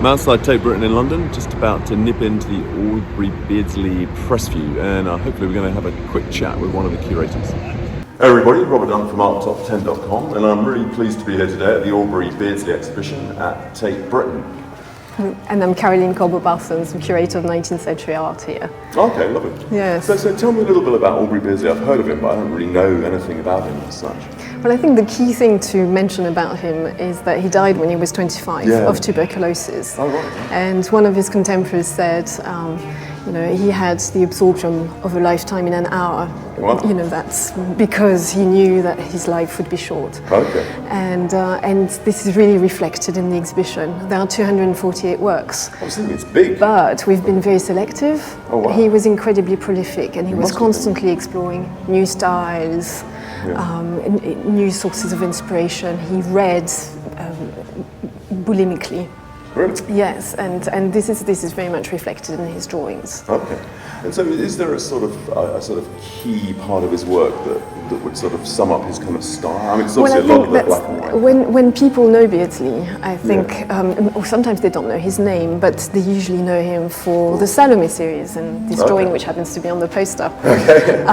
I'm outside Tate Britain in London, just about to nip into the Aubrey Beardsley press view, and hopefully we're going to have a quick chat with one of the curators. Hey everybody, Robert Dunt from ArtTop10.com, and I'm really pleased to be here today at the Aubrey Beardsley exhibition at Tate Britain. And I'm Caroline Corbo-Parsons, curator of 19th century art here. Okay, lovely. Yes. So tell me a little bit about Aubrey Beardsley. I've heard of him, but I don't really know anything about him as such. Well, I think the key thing to mention about him is that he died when he was 25 of tuberculosis. Oh, right. And one of his contemporaries said, he had the absorption of a lifetime in an hour. Wow. That's because he knew that his life would be short. Okay. And this is really reflected in the exhibition. There are 248 works. I was thinking it's big. But we've been very selective. Oh, wow. He was incredibly prolific, and he was constantly exploring new styles, new sources of inspiration. He read bulimically. Really? Yes, and this is very much reflected in his drawings. Okay. And so is there a sort of key part of his work that would sort of sum up his kind of style? I mean, it's obviously a lot of the black and white. When people know Beardsley, I think, or sometimes they don't know his name, but they usually know him for the Salome series and this drawing, which happens to be on the poster. Okay.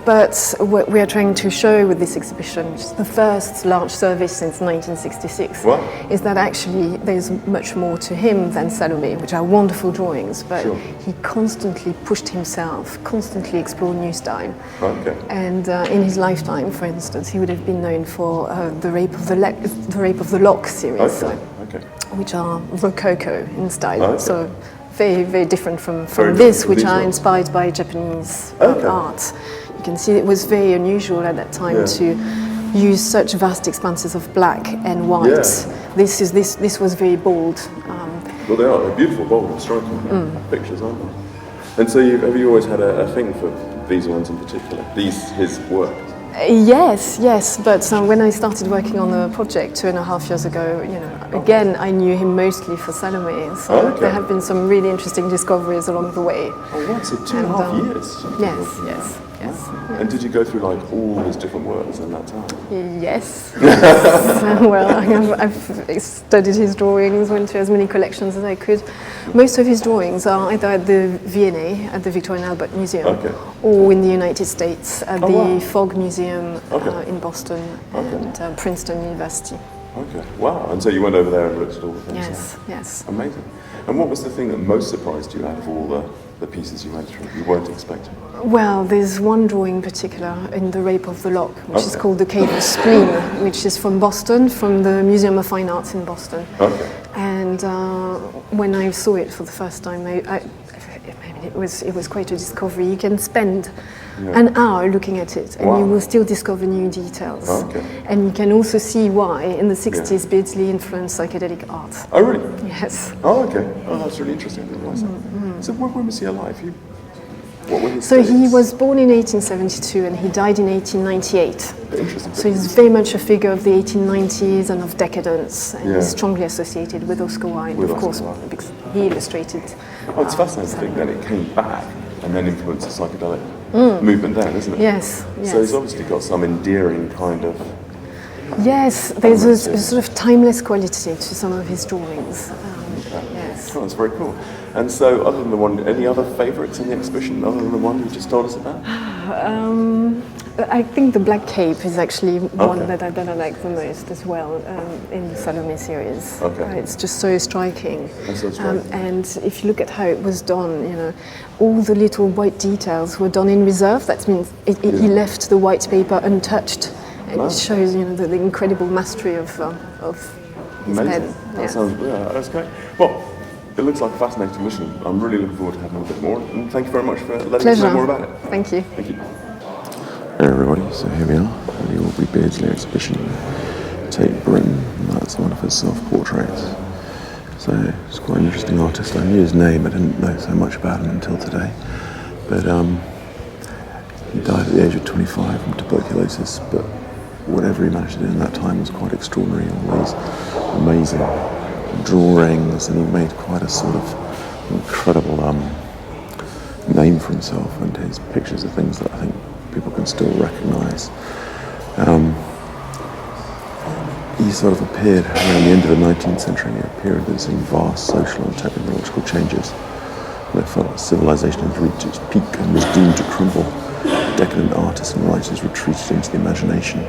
But what we are trying to show with this exhibition, which is the first large service since 1966, is that actually there's much more to him than Salome, which are wonderful drawings, but he constantly pushed himself, constantly explored new style. Okay. And in his lifetime, for instance, he would have been known for the Rape of the Lock series, which are rococo in style. Okay. So very, very different from this, which are inspired by Japanese art. You can see it was very unusual at that time to use such vast expanses of black and white. This was very bold. Well, they are. They're beautiful, bold, and striking pictures, aren't they? And so have you always had a thing for these ones in particular? His work? Yes. But when I started working on the project 2.5 years ago, again, I knew him mostly for Salome. So there have been some really interesting discoveries along the way. Oh, right. So 2.5 years? Yes. And did you go through like all his different works in that time? Yes. Well, I've studied his drawings, went to as many collections as I could. Most of his drawings are either at the V&A, at the Victoria and Albert Museum, or in the United States at the Fogg Museum in Boston and Princeton University. Okay, wow. And so you went over there and looked at all the things? Yes. Amazing. And what was the thing that most surprised you out of all the pieces you went through, you weren't expecting? Well, there's one drawing in particular in The Rape of the Lock, which is called The Cave of Spleen, which is from Boston, from the Museum of Fine Arts in Boston. Okay. And when I saw it for the first time, it was quite a discovery. You can spend an hour looking at it, and you will still discover new details. And you can also see why in the 60s Beardsley influenced psychedelic art. Oh, really? Yes. Oh, okay. Oh, that's really interesting. I didn't realize that. So when was he alive? What were his So dates? he was born in 1872 and he died in 1898. Interesting. So he's very much a figure of the 1890s and of decadence, and he's strongly associated with Oscar Wilde, of course, because he illustrated. Oh, it's fascinating to think that it came back and then influenced the psychedelic movement then, isn't it? Yes. So he's obviously got some endearing kind of... Yes, there's a sort of timeless quality to some of his drawings. Oh, that's very cool. And so, other than the one, any other favourites in the exhibition, other than the one you just told us about? I think the Black Cape is actually one that I like the most as well in the Salome series. It's just so striking. That's so striking. And if you look at how it was done, all the little white details were done in reserve. That means he left the white paper untouched, and it shows the incredible mastery of his pen. That sounds, that's great. Well, it looks like a fascinating mission. I'm really looking forward to having a bit more. And thank you very much for letting us know more about it. Thank you. Thank you. Hey everybody, so here we are at the Aubrey Beardsley exhibition, Tate Britain. That's one of his self-portraits. So he's quite an interesting artist. I knew his name, I didn't know so much about him until today. But he died at the age of 25 from tuberculosis, but whatever he managed to do in that time was quite extraordinary. All these amazing drawings, and he made quite a sort of incredible name for himself, and his pictures are things that I think people can still recognise. he sort of appeared around the end of the 19th century. He appeared as in vast social and technological changes. They felt that civilization had reached its peak and was doomed to crumble. Decadent artists and writers retreated into the imagination.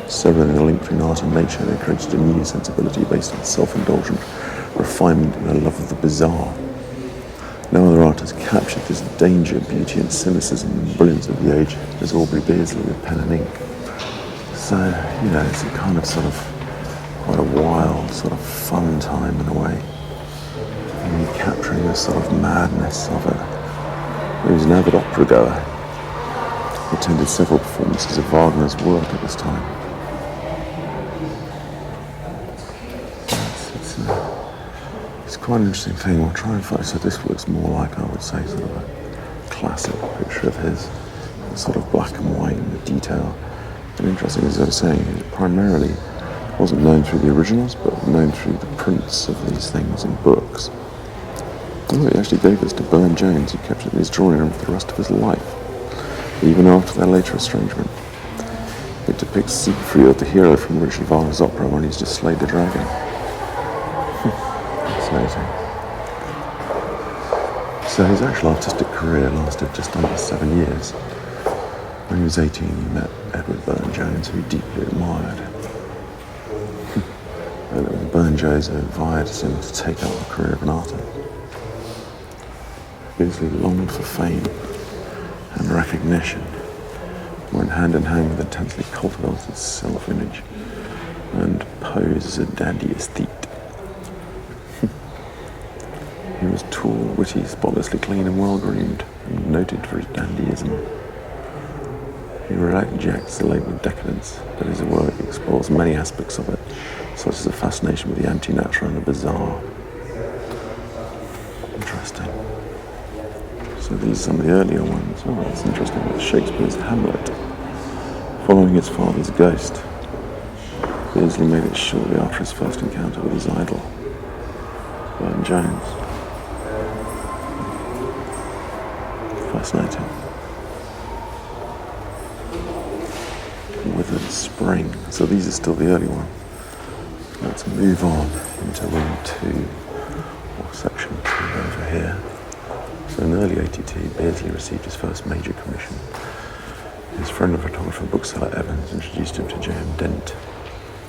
Severing the link between art and nature, they created a new sensibility based on self-indulgent refinement and a love of the bizarre. No other artist captured this danger, beauty and cynicism and brilliance of the age as Aubrey Beardsley with pen and ink. So, it's a kind of sort of quite a wild, sort of fun time in a way. And you're capturing the sort of madness of it. He was an avid opera goer. He attended several performances of Wagner's work at this time. It's quite an interesting thing. We'll try and find. So this looks more like, I would say, sort of a classic picture of his, sort of black and white in the detail. And interesting, as I was saying, it primarily wasn't known through the originals, but known through the prints of these things in books. Oh, he actually gave this to Burne-Jones, who kept it in his drawing room for the rest of his life, even after their later estrangement. It depicts Siegfried, the hero from Richard Wagner's opera, when he's just slayed the dragon. Fascinating. So his actual artistic career lasted just under 7 years. When he was 18, he met Edward Burne-Jones, who he deeply admired. And it was Burne-Jones who invited him to take up the career of an artist. Beardsley longed for fame and recognition, went hand in hand with intensely cultivated self-image and pose as a dandy aesthete. He was tall, witty, spotlessly clean and well-groomed, and noted for his dandyism. He rejects the label of decadence, but his work explores many aspects of it, such as a fascination with the anti-natural and the bizarre. Interesting. So these are some of the earlier ones. Oh, it's interesting. It's Shakespeare's Hamlet, following his father's ghost. Beardsley made it shortly after his first encounter with his idol, Burne-Jones. Fascinating. Withered Spring. So these are still the early ones. Let's move on into room 2, or section 2 over here. So in early 82, Beardsley received his first major commission. His friend and photographer, bookseller Evans, introduced him to J.M. Dent.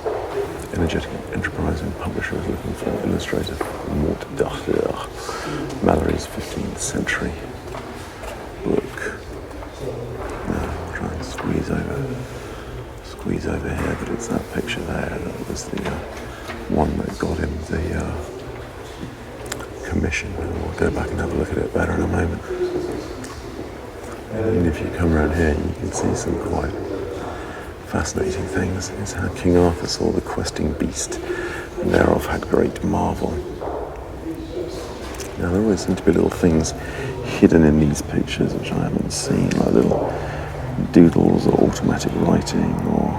The energetic, enterprising publisher was looking for an illustrator for Mort d'Arthur, Mallory's 15th century book. Now I'll try and squeeze over here, but it's that picture there that was the one that got him the commission. We'll go back and have a look at it better in a moment. And if you come around here, you can see some quite fascinating things. It's how King Arthur saw the questing beast, and thereof had great marvel. Now there always seem to be little things hidden in these pictures which I haven't seen, like little doodles or automatic writing or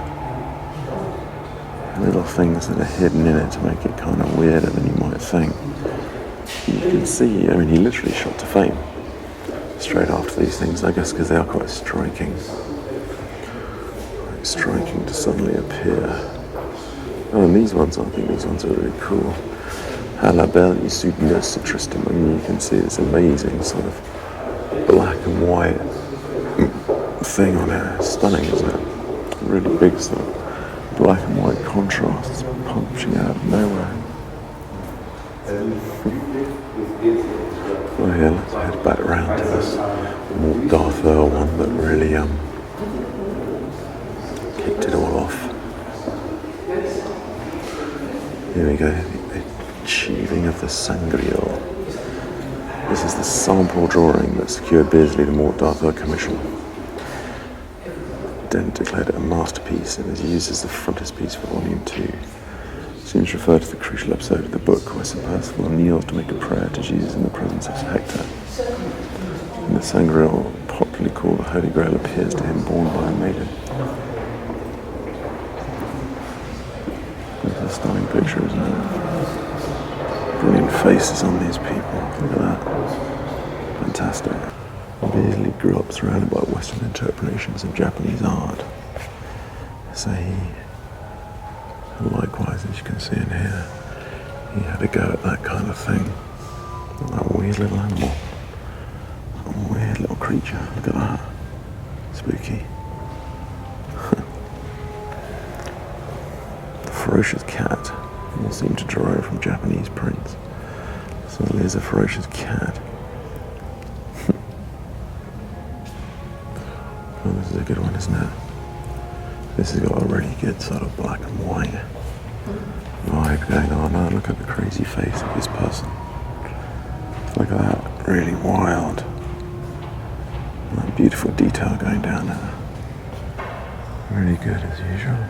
little things that are hidden in it to make it kind of weirder than you might think. You can see, I mean, he literally shot to fame straight after these things, I guess because they are quite striking. Quite striking to suddenly appear. Oh, and these ones, I think these ones are really cool. À la belle issue de ce Tristan. I mean, you can see this amazing sort of black and white thing on it. Stunning, isn't it? Really big sort of black and white contrasts punching out of nowhere. Well, here, let's head back around to this Mort d'Arthur one that really kicked it all off. Here we go, the achieving of the Sangreal. This is the sample drawing that secured Beardsley the Mort d'Arthur commission. Dent declared it a masterpiece and is used as the frontispiece for Volume 2. Seems to refer to the crucial episode of the book where Sir Percival kneels to make a prayer to Jesus in the presence of Hector. And the Sangreal, popularly called the Holy Grail, appears to him borne by a maiden. It's a stunning picture, isn't it? Brilliant faces on these people. Look at that. Fantastic. Beardsley grew up surrounded by Western interpretations of Japanese art. So he And likewise, as you can see in here, he had a go at that kind of thing. That weird little animal. A weird little creature. Look at that. Spooky. The ferocious cat. All seem to derive from Japanese prints. So there's a ferocious cat. Oh, this is a good one, isn't it? This has got a really good sort of black and white vibe going on. Oh, look at the crazy face of this person. Look at that, really wild. And that beautiful detail going down there. Really good as usual.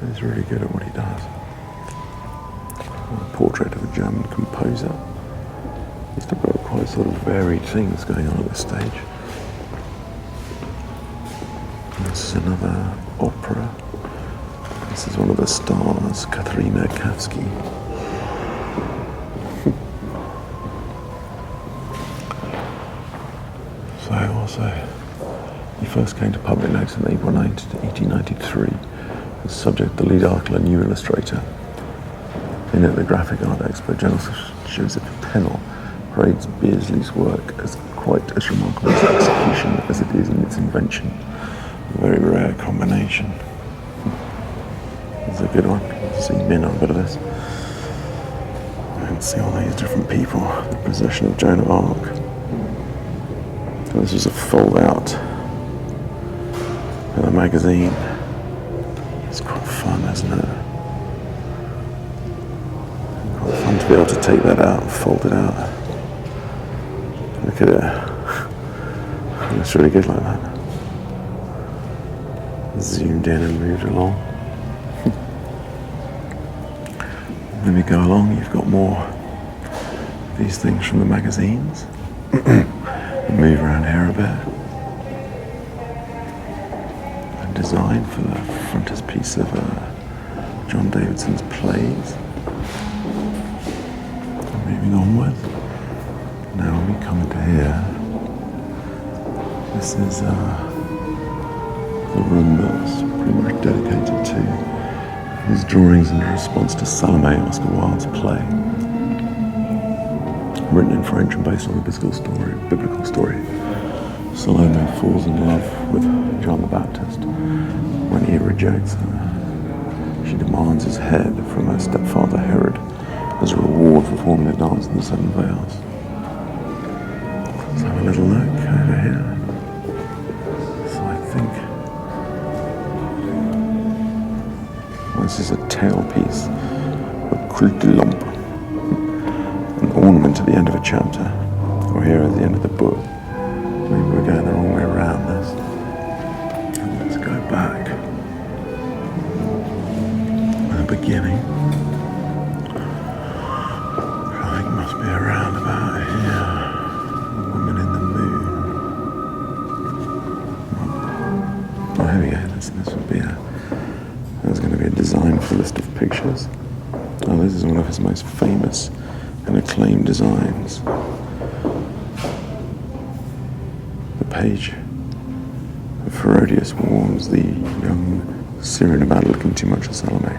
He's really good at what he does. A portrait of a German composer. He's got quite sort of varied things going on at this stage. This is another opera. This is one of the stars, Katharina Caskey. He first came to public notice in April 1893. The subject, the lead article, a new illustrator. In it, the graphic art expert Joseph Pennell parades Beardsley's work as quite as remarkable its execution as it is in its invention. A very rare combination. This is a good one. Zoom in on a bit of this. And see all these different people. The procession of Joan of Arc. So this was a fold out in a magazine. It's quite fun, isn't it? Quite fun to be able to take that out and fold it out. Look at it. It's really good like that. Zoomed in and moved along. Then we go along, you've got more of these things from the magazines. Move around here a bit. A design for the frontispiece of John Davidson's plays. Moving onward. Now when we come into here, this is the room that's pretty much dedicated to his drawings in response to Salome, Oscar Wilde's play. Written in French and based on the biblical story. Salome falls in love with John the Baptist. When he rejects her, she demands his head from her stepfather Herod as a reward for performing a dance in the Seven Veils. Let's have a little look over here. So I think this is a tailpiece, a lump. An ornament at the end of a chapter, or here at the end of the book. Maybe we're going the wrong way around this. And let's go back. At the beginning. I think must be around about here. A woman in the moon. Oh, here we go. This would be there's going to be a design for the list of pictures. Oh, this is one of his most famous and acclaimed designs. The page of Herodias warns the young Syrian about looking too much at Salome.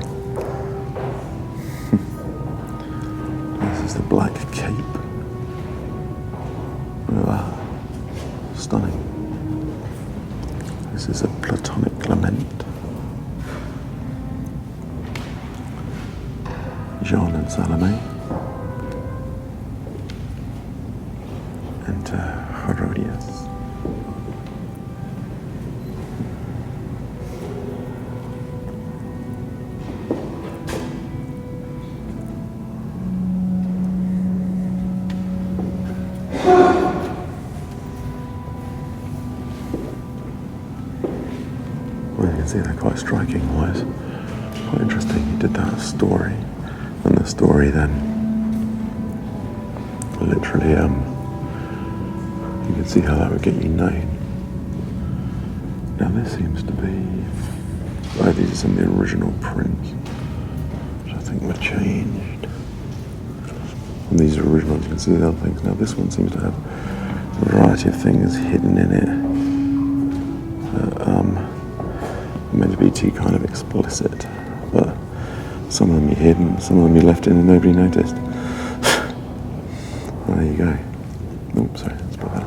This is the black cape. Look at that. Stunning. This is a Platonic lament. Jean and Salome. And Herodias. Well, you can see they're quite striking wise. Quite interesting. He did that story. And the story then literally you can see how that would get you known. Now this seems to be these are some of the original prints which I think were changed. And these are originals, you can see the other things. Now this one seems to have a variety of things hidden in it. Meant to be too kind of explicit, but Some of them you hid and some of them you left in and nobody noticed. Well, there you go. Oops, sorry, that's a bit better.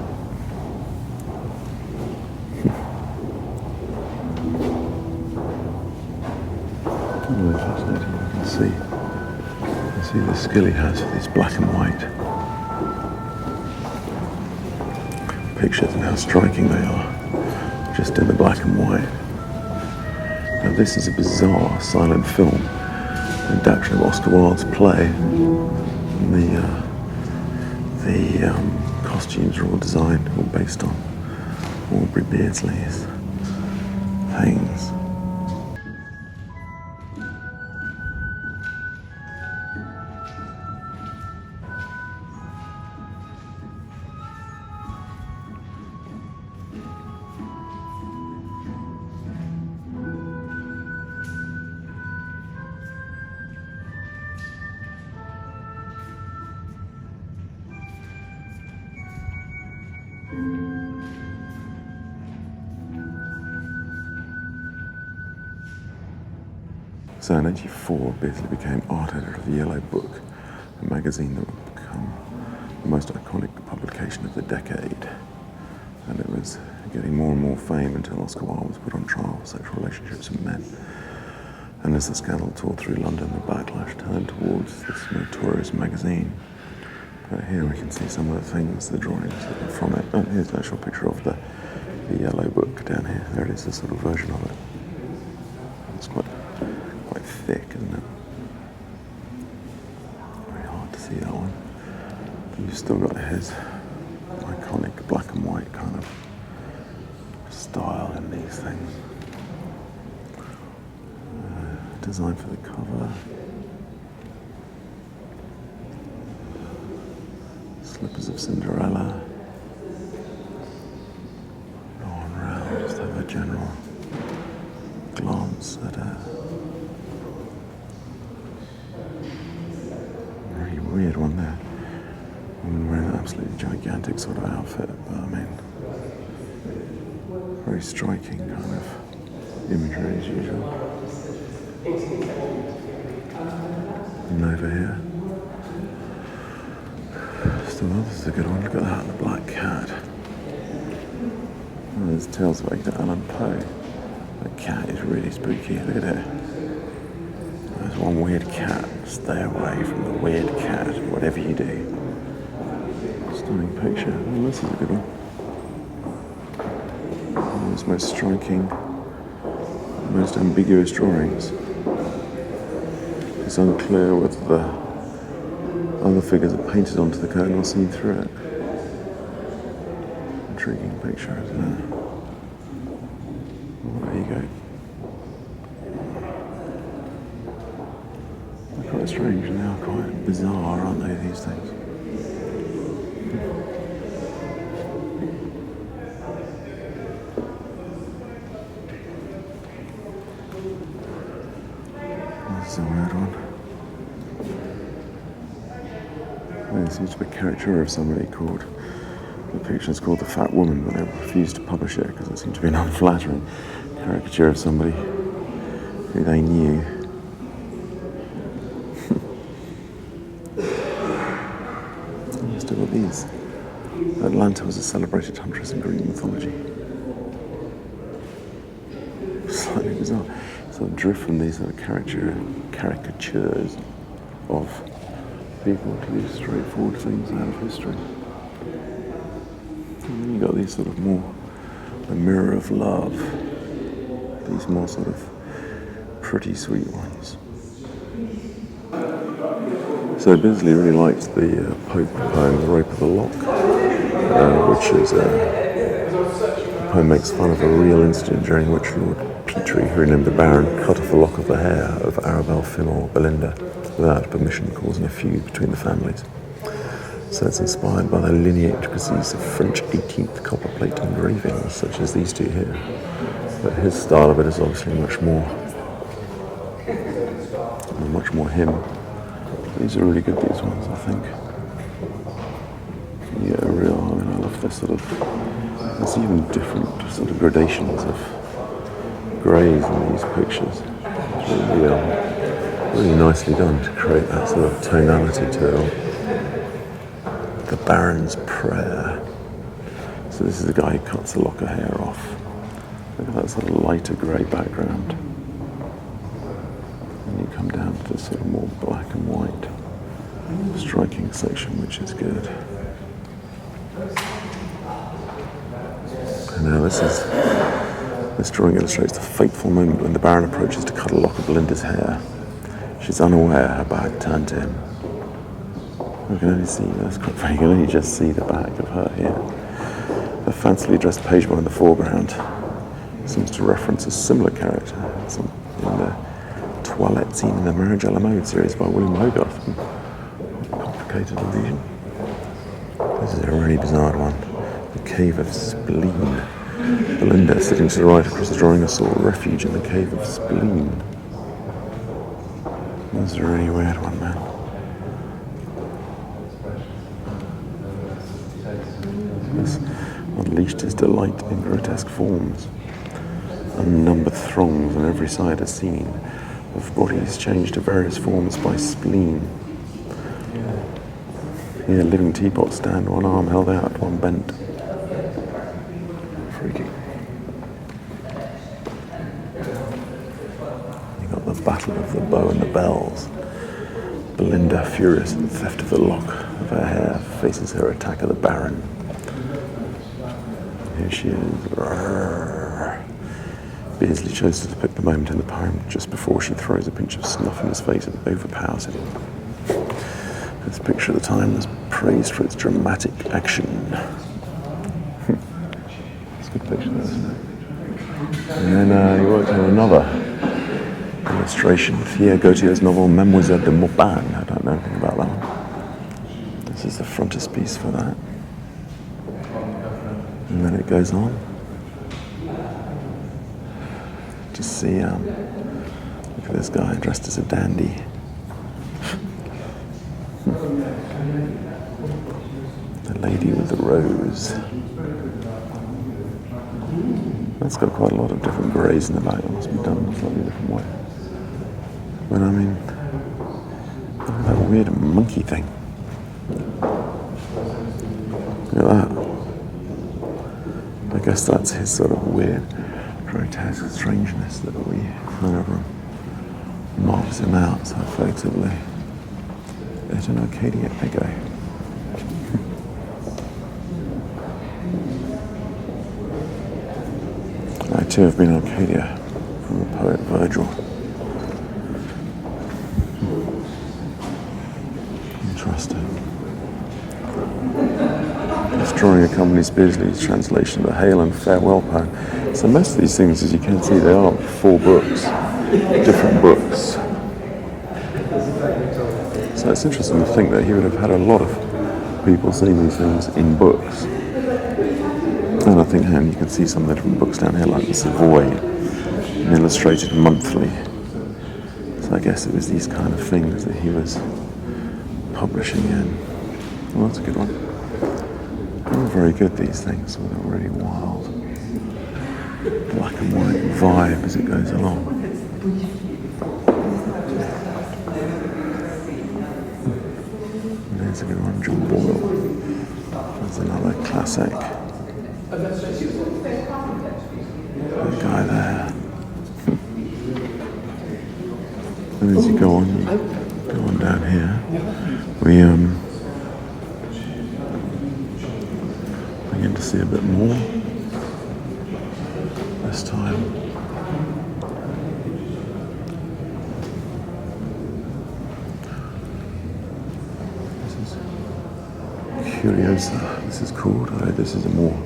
Really fascinating. You can see the skill he has for these black and white pictures and how striking they are, just in the black and white. Now this is a bizarre silent film, an adaptation of Oscar Wilde's play. And the costumes are all designed, all based on Aubrey Beardsley's things. So in 1984, Beardsley became art editor of the Yellow Book, a magazine that would become the most iconic publication of the decade. And it was getting more and more fame until Oscar Wilde was put on trial for sexual relationships with men. And as the scandal tore through London, the backlash turned towards this notorious magazine. But here we can see some of the things, the drawings that are from it. And here's an actual picture of the Yellow Book down here. There it is, a sort of version of it. It's quite thick, isn't it? Very hard to see that one. But you've still got his iconic black and white kind of style in these things. Design for the cover. Slippers of Cinderella. Go on round, just have a general glance at a very weird one there. Woman wearing an absolutely gigantic sort of outfit, but I mean, very striking kind of imagery as usual. And over here, still, this is a good one. Look at that, the black cat. Oh, there's tales of Edgar Allan Poe. That cat is really spooky. Look at it. There's one weird cat. Stay away from the weird cat, whatever you do. Stunning picture. Oh, this is a good one. One of those most striking, most ambiguous drawings. It's unclear whether the other figures are painted onto the curtain or seen through it. Intriguing picture, isn't it? Well, there you go. They're quite strange and they are quite bizarre, aren't they, these things? That's a weird one. There seems to be a caricature of somebody called, the picture's called The Fat Woman, but they refused to publish it because it seemed to be an unflattering caricature of somebody who they knew. And still got these. Atlanta was a celebrated huntress in Greek mythology. Slightly bizarre. Sort of drift from these sort of caricatures of people to these straightforward things out of history. And then you got these sort of more, the mirror of love, these more sort of pretty sweet ones. So Beardsley really liked the Pope poem, The Rape of the Lock, which is the poem makes fun of a real incident during which Lord Petrie, who renamed the Baron, cut off a lock of the hair of Arabelle Finor Belinda without permission, causing a feud between the families. So it's inspired by the linear intricacies of French 18th copperplate engravings, such as these two here. But his style of it is obviously much more him. These are really good, these ones, I think. Yeah, I love this sort of, there's even different sort of gradations of greys in these pictures. It's really Really nicely done to create that sort of tonality to it all. The Baron's Prayer. So this is the guy who cuts a lock of hair off. Look at that sort of lighter grey background. And you come down to this sort of more black and white striking section, which is good. And now this drawing illustrates the fateful moment when the Baron approaches to cut a lock of Belinda's hair. She's unaware her back turned to him. You can only see, that's quite funny, you can only just see the back of her here. A fancily dressed page boy in the foreground seems to reference a similar character in the toilette scene in the Marriage à la Mode series by William Hogarth. Complicated allusion. This is a really bizarre one. The Cave of Spleen. Belinda, sitting to the right across the drawing, sought refuge in the Cave of Spleen. This is a really weird one, man. This unleashed his delight in grotesque forms. Unnumbered throngs on every side are seen, of bodies changed to various forms by spleen. Here, living teapots stand, one arm held out, one bent. Freaky. You got the battle of the bow and the bells. Belinda, furious at the theft of the lock of her hair, faces her attacker, the Baron. Here she is. Beardsley chose to depict the moment in the poem just before she throws a pinch of snuff in his face and overpowers him. This picture at the time was praised for its dramatic action. It's a good picture, though, isn't it? And then he worked on another illustration, Pierre Gautier's novel Mademoiselle de Maupin. I don't know anything about that one. This is the frontispiece for that. And then it goes on. Just see, look at this guy dressed as a dandy. The Lady with the Rose. That's got quite a lot of different greys in the back. It must be done in a slightly different way. But I mean, look at that weird monkey thing. Look at that. I guess that's his sort of weird, grotesque strangeness that we kind of marks him out so effectively. It's an Arcadia Echo. I too have been in Arcadia from the poet Virgil. Interesting. This drawing accompanies Beardsley's translation of the Hail and Farewell poem. So most of these things, as you can see, they are 4 books, different books. So it's interesting to think that he would have had a lot of people seeing these things in books. And I think, and you can see some of the different books down here, like the Savoy, an illustrated monthly. So I guess it was these kind of things that he was publishing in. Well, that's a good one. They're very good, these things, with a really wild black and white vibe as it goes along. And there's a good one, John Boyle. That's another classic. That guy there. And as you go on down here, we begin to see a bit more this time. This is Curiosa, this is called. This is a more,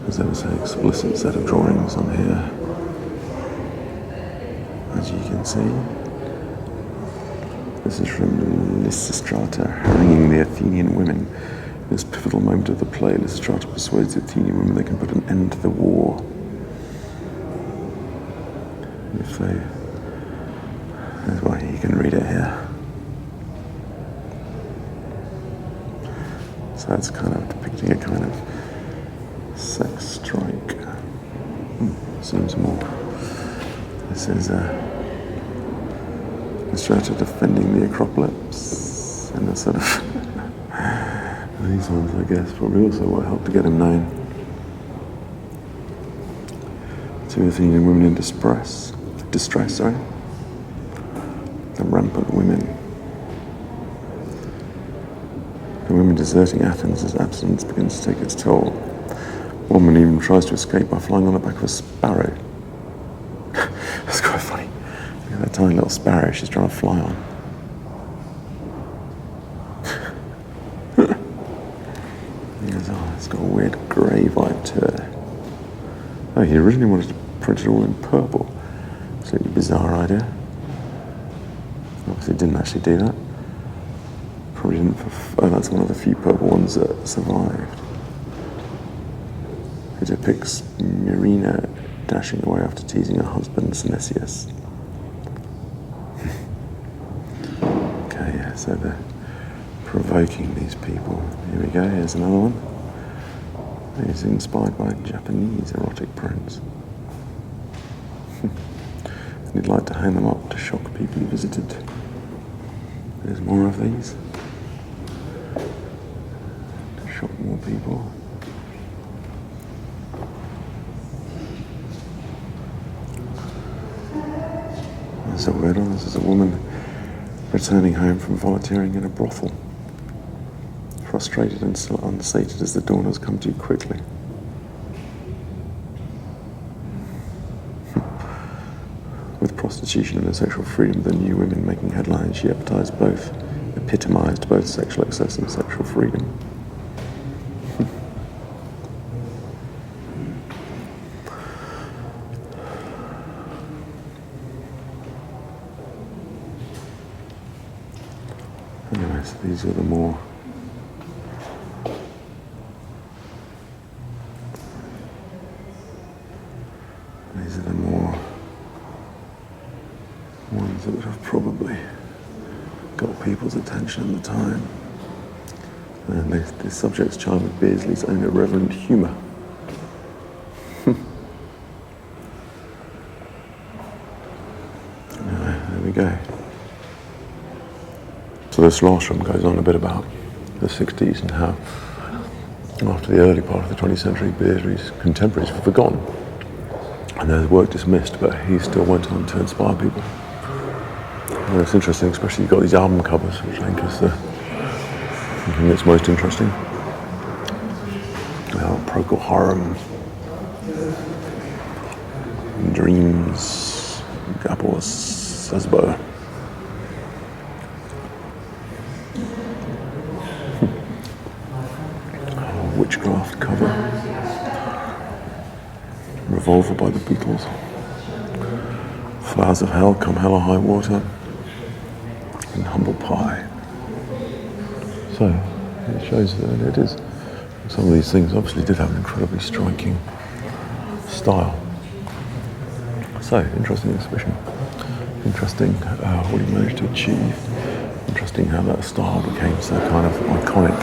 as I would say, explicit set of drawings on here. As you can see, this is from Lysistrata, haranguing the Athenian women. In this pivotal moment of the play, Lysistrata persuades the Athenian women they can put an end to the war. If they, that's why you can read it here. So that's kind of depicting a kind of sex strike. Seems more. This is illustrator defending the Acropolis, and a sort of these ones, I guess, probably also what helped to get him known. Two Athenian women in distress, the rampant women. The women deserting Athens as abstinence begins to take its toll. One woman even tries to escape by flying on the back of a sparrow. That's quite funny. Look at that tiny little sparrow she's trying to fly on. It's got a weird grey vibe to it. Oh, he originally wanted to print it all in purple. Absolutely bizarre idea. Obviously didn't actually do that. Probably didn't. That's one of the few purple ones that survived. It depicts Myrina dashing away after teasing her husband, Synesius. Okay, yeah, so they're provoking these people. Here we go, here's another one. He's inspired by Japanese erotic prints. And he'd like to hang them up to shock people he visited. There's more of these. To shock more people. There's a weird one. This is a woman returning home from volunteering in a brothel. Frustrated and still unsated as the dawn has come too quickly. With prostitution and her sexual freedom, the new women making headlines, she epitomized both sexual excess and sexual freedom. Anyway, so these are the more ones that would have probably got people's attention at the time. And the subject's charmed with Beardsley's own irreverent humour. Anyway, there we go. So this last one goes on a bit about the 60s and how, after the early part of the 20th century, Beardsley's contemporaries were forgotten. And their work dismissed, but he still went on to inspire people. And it's interesting, especially you've got these album covers, which I think is the thing that's most interesting. Procol Harum, Dreams, Gabor Szabo. Witchcraft cover. Revolver by the Beatles. Flowers of Hell, Come Hell or High Water. And Humble Pie. So, it shows that it is. Some of these things obviously did have an incredibly striking style. So, interesting exhibition. Interesting what he managed to achieve. Interesting how that style became so kind of iconic.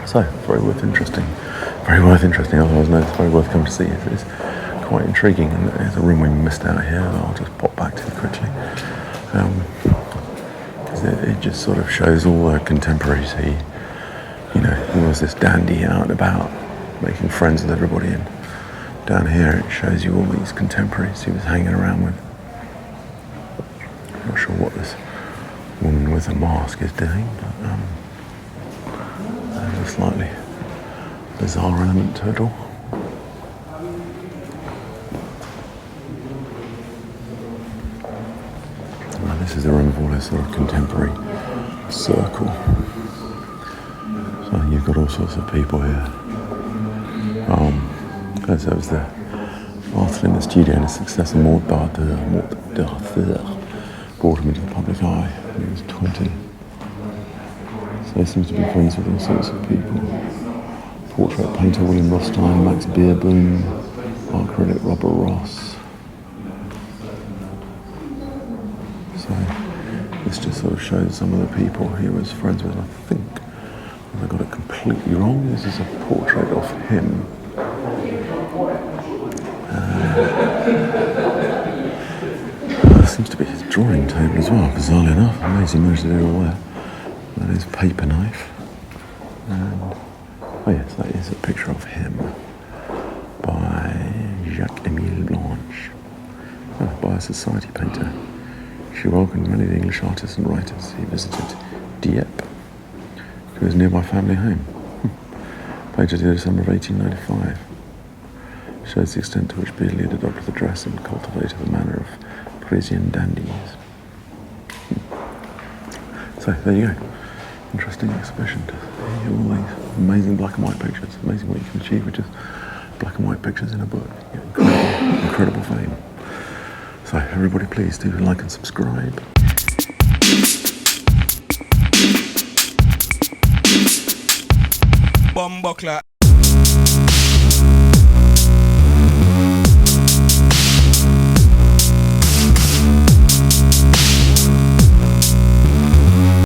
So, very worth interesting, otherwise no, it's very worth coming to see it. It's quite intriguing, and there's a room we missed out here that I'll just pop back to quickly. Because it just sort of shows all the contemporaries. He was this dandy out and about, making friends with everybody, and down here it shows you all these contemporaries he was hanging around with. I'm not sure what this woman with a mask is doing, but there's a slightly bizarre element to it all. Well, this is the room of all this sort of contemporary circle. So you've got all sorts of people here. As there was the Arthur in the studio and his successor Mort D'Arthur brought him into the public eye when he was 20. So he seems to be friends with all sorts of people. Portrait painter William Rothstein, Max Beerbohm, art critic Robert Ross. So this just sort of shows some of the people he was friends with. I think, if I got it completely wrong, this is a portrait of him. seems to be his drawing table as well, bizarrely enough. Amazing managed to do all that. That is paper knife. And, oh yes, that is a picture of him by Jacques-Émile Blanche, by a society painter. She welcomed many of the English artists and writers. He visited Dieppe, to his nearby family home. Painted in December of 1895. Shows the extent to which Beardsley had adopted the dress and cultivated the manner of Parisian dandies. So, there you go. Interesting exhibition to see all these amazing black and white pictures. Amazing what you can achieve with just black and white pictures in a book. Incredible fame. So, everybody please do like and subscribe. Bumbuckler.